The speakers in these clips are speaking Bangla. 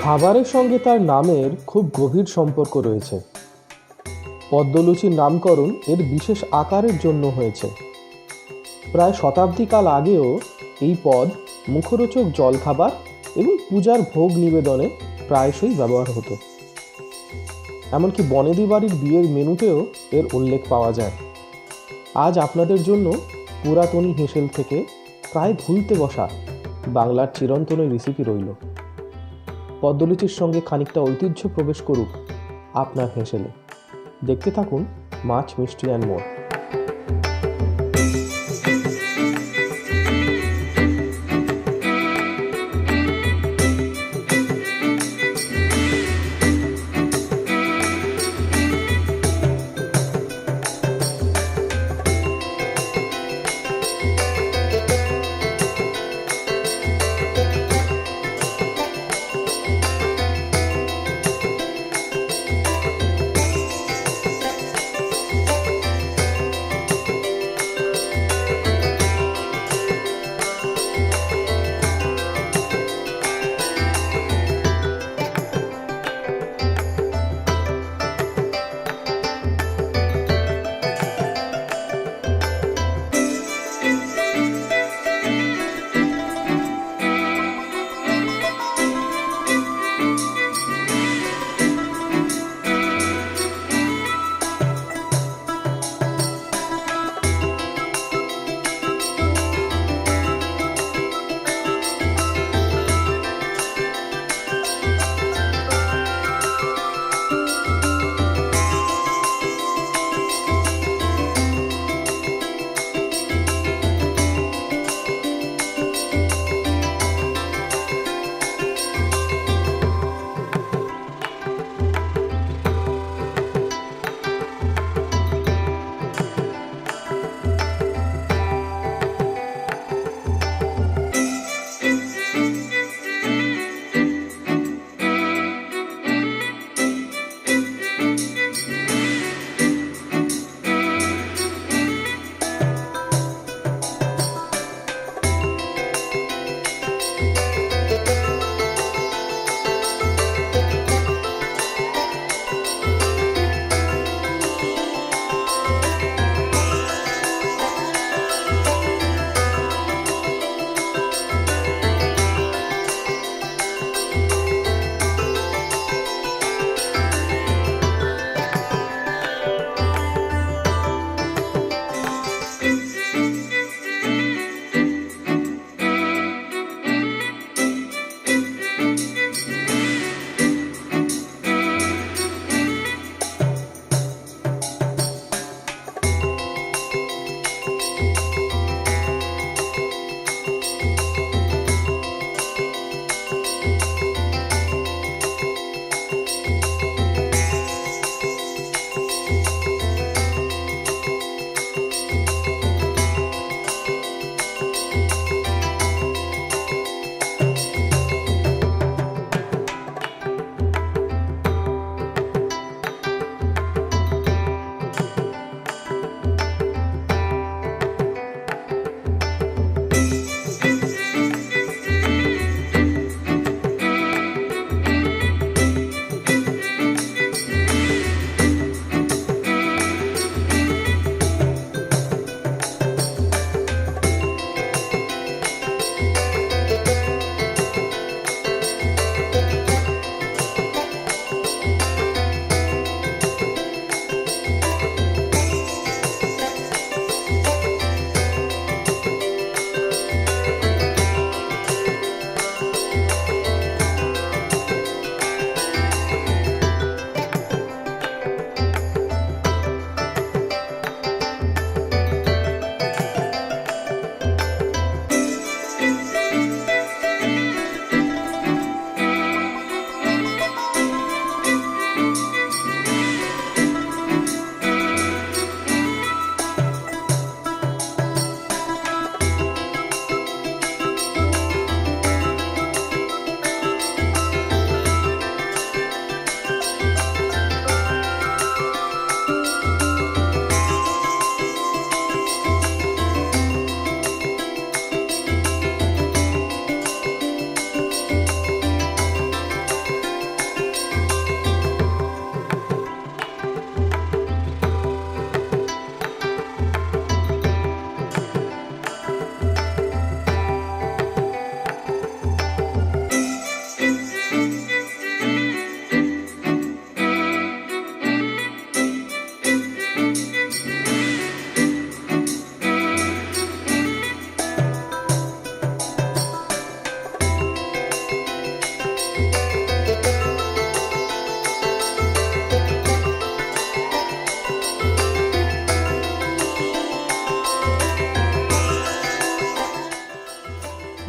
খাবারের সঙ্গে তার নামের খুব গভীর সম্পর্ক রয়েছে। পদ্মলুচির নামকরণ এর বিশেষ আকারের জন্য হয়েছে। প্রায় শতাব্দীকাল আগেও এই পদ মুখরোচক জলখাবার এবং পূজার ভোগ নিবেদনে প্রায়শই ব্যবহার হতো। এমনকি বনেদি বাড়ির বিয়ের মেনুতেও এর উল্লেখ পাওয়া যায়। আজ আপনাদের জন্য পুরাতনী হেঁসেল থেকে প্রায় ভুলতে বসা বাংলার চিরন্তন রেসিপি রইল। পদ্মলুচির সঙ্গে খানিকটা ঐতিহ্য প্রবেশ করুক আপনার হেঁসেলে। দেখতে থাকুন মাছ মিষ্টি অ্যান্ড মোর।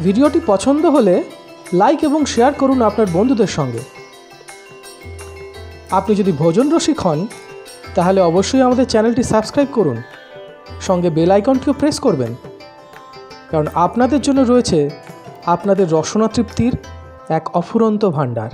ভিডিওটি পছন্দ হলে লাইক এবং শেয়ার করুন আপনার বন্ধুদের সঙ্গে। আপনি যদি ভোজন রসিক হন তাহলে অবশ্যই আমাদের চ্যানেলটি সাবস্ক্রাইব করুন, সঙ্গে বেল আইকনটিও প্রেস করবেন, কারণ আপনাদের জন্য রয়েছে আপনাদের রসনা তৃপ্তির এক অফুরন্ত ভাণ্ডার।